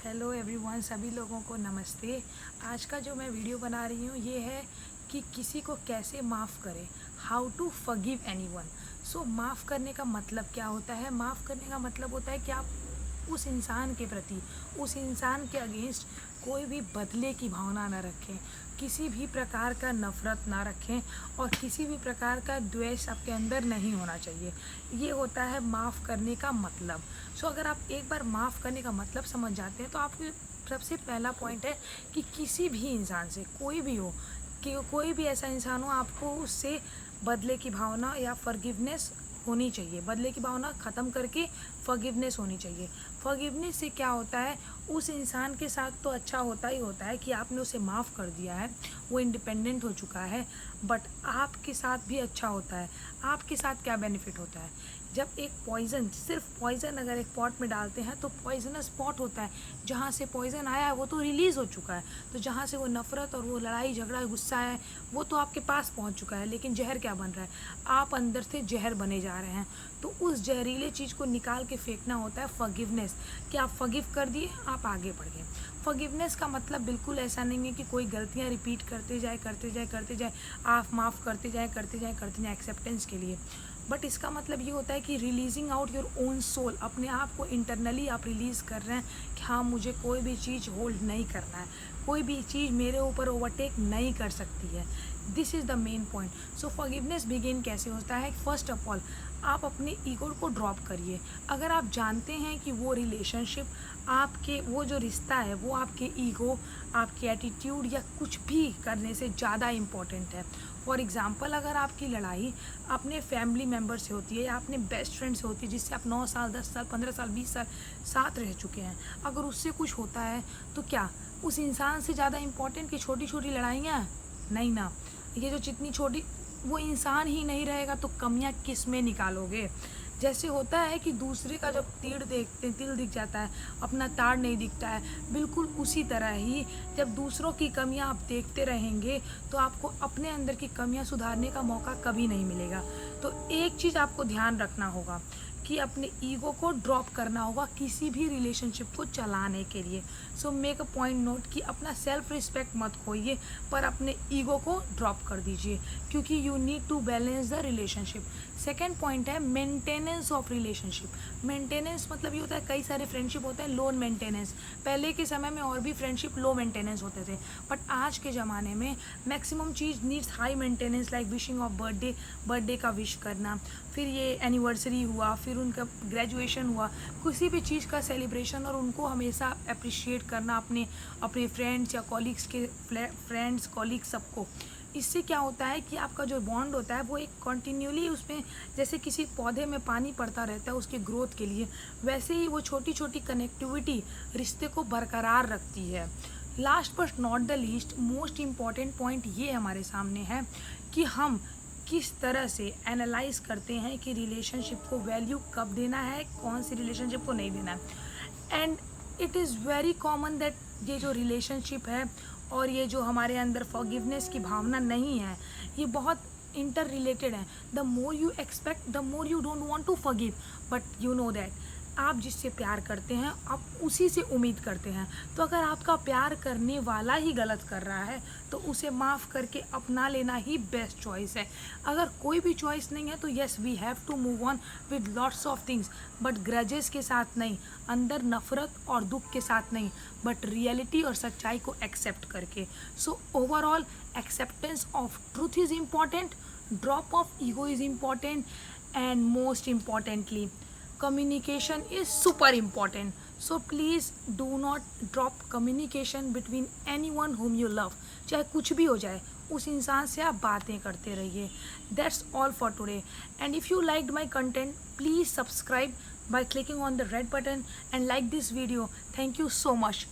Hello everyone, सभी लोगों को नमस्ते। आज का जो मैं वीडियो बना रही हूँ ये है कि किसी को कैसे माफ़ करें, हाउ टू फॉरगिव एनीवन। सो माफ़ करने का मतलब क्या होता है? माफ़ करने का मतलब होता है कि आप उस इंसान के प्रति, उस इंसान के अगेंस्ट कोई भी बदले की भावना ना रखें, किसी भी प्रकार का नफ़रत ना रखें और किसी भी प्रकार का द्वेष आपके अंदर नहीं होना चाहिए। ये होता है माफ़ करने का मतलब। सो अगर आप एक बार माफ़ करने का मतलब समझ जाते हैं तो आपके सबसे पहला पॉइंट है कि किसी भी इंसान से, कोई भी हो, कि कोई भी ऐसा इंसान हो, आपको उससे बदले की भावना या फॉरगिवनेस होनी चाहिए। बदले की भावना ख़त्म करके फॉरगिवनेस होनी चाहिए। फॉरगिवनेस से क्या होता है, उस इंसान के साथ तो अच्छा होता ही होता है कि आपने उसे माफ़ कर दिया है, वो इंडिपेंडेंट हो चुका है, बट आपके साथ भी अच्छा होता है। आपके साथ क्या बेनिफिट होता है? जब एक पॉइज़न, सिर्फ पॉइज़न अगर एक पॉट में डालते हैं तो पॉइजनस पॉट होता है, जहाँ से पॉइज़न आया है वो तो रिलीज़ हो चुका है, तो जहाँ से वो नफ़रत और वो लड़ाई झगड़ा गुस्सा है वो तो आपके पास पहुँच चुका है। लेकिन जहर क्या बन रहा है? आप अंदर से जहर बने जा रहे हैं। तो उस जहरीले चीज़ को निकाल के फेंकना होता है फॉरगिवनेस, कि आप फॉरगिव कर दिए, आप आगे बढ़ गए। फॉरगिवनेस का मतलब बिल्कुल ऐसा नहीं है कि कोई गलतियाँ रिपीट करते जाए करते जाए करते जाए, आप माफ़ करते जाए करते जाए करते जाए एक्सेप्टेंस के लिए। बट इसका मतलब ये होता है कि releasing out your own soul, अपने आप को इंटरनली आप रिलीज़ कर रहे हैं कि हाँ, मुझे कोई भी चीज़ होल्ड नहीं करना है, कोई भी चीज़ मेरे ऊपर ओवरटेक नहीं कर सकती है। This is the main point. So forgiveness begin कैसे होता है? फर्स्ट ऑफ ऑल, आप अपने ईगो को ड्रॉप करिए। अगर आप जानते हैं कि वो रिलेशनशिप, आपके वो जो रिश्ता है वो आपके ईगो, आपके एटीट्यूड या कुछ भी करने से ज़्यादा इम्पॉर्टेंट है। फॉर एग्ज़ाम्पल, अगर आपकी लड़ाई अपने फैमिली मेम्बर से होती है या अपने बेस्ट फ्रेंड से होती है जिससे आप 9 साल, 10 साल, 15 साल, 20 साल साथ रह चुके हैं, अगर उससे कुछ होता है तो क्या उस इंसान से ज़्यादा इम्पॉर्टेंट कि छोटी छोटी लड़ाइयाँ? नहीं ना। ये जो जितनी छोटी, वो इंसान ही नहीं रहेगा तो कमियां किस में निकालोगे? जैसे होता है कि दूसरे का जब तीर देखते, तिल दिख जाता है, अपना ताड़ नहीं दिखता है, बिल्कुल उसी तरह ही जब दूसरों की कमियां आप देखते रहेंगे तो आपको अपने अंदर की कमियां सुधारने का मौका कभी नहीं मिलेगा। तो एक चीज़ आपको ध्यान रखना होगा कि अपने ईगो को ड्रॉप करना होगा किसी भी रिलेशनशिप को चलाने के लिए। So make a point note कि अपना सेल्फ रिस्पेक्ट मत खोइए, पर अपने ईगो को ड्रॉप कर दीजिए, क्योंकि you need to balance the relationship. Second point है मेंटेनेंस ऑफ रिलेशनशिप। मेंटेनेंस मतलब ये होता है, कई सारे फ्रेंडशिप होते हैं लो मेंटेनेंस। पहले के समय में और भी फ्रेंडशिप लो मेंटेनेंस होते थे, बट आज के ज़माने में maximum cheese needs high maintenance, like wishing of birthday, birthday का विश करना, फिर ये एनिवर्सरी हुआ, फिर उनका ग्रेजुएशन हुआ, किसी भी चीज़ का सेलिब्रेशन, और उनको हमेशा अप्रिशिएट करना अपने अपने फ्रेंड्स या कॉलीग्स के, फ्रेंड्स कॉलीग्स सबको। इससे क्या होता है कि आपका जो बॉन्ड होता है वो एक कंटिन्यूली उसमें, जैसे किसी पौधे में पानी पड़ता रहता है उसके ग्रोथ के लिए, वैसे ही वो छोटी छोटी कनेक्टिविटी रिश्ते को बरकरार रखती है। Last but not the least, most important point ये हमारे सामने है कि हम किस तरह से एनालाइज करते हैं कि रिलेशनशिप को वैल्यू कब देना है, कौन सी रिलेशनशिप को नहीं देना है। And it is very common that ये जो रिलेशनशिप है और ये जो हमारे अंदर फॉरगिवनेस की भावना नहीं है, ये बहुत इंटर रिलेटेड है। The more you expect, the more you don't want to forgive, but you know that आप जिससे प्यार करते हैं आप उसी से उम्मीद करते हैं। तो अगर आपका प्यार करने वाला ही गलत कर रहा है तो उसे माफ़ करके अपना लेना ही बेस्ट चॉइस है। अगर कोई भी चॉइस नहीं है तो yes, we have to move on with lots of things, but grudges के साथ नहीं, अंदर नफ़रत और दुख के साथ नहीं, बट रियलिटी और सच्चाई को एक्सेप्ट करके। So overall, acceptance of truth is important, drop of ego is important, and most importantly communication is super important. So please do not drop communication between anyone whom you love. चाहे कुछ भी हो जाए, उस इंसान से आप बातें करते रहिए। That's all for today. And if you liked my content, please subscribe by clicking on the red button and like this video. Thank you so much.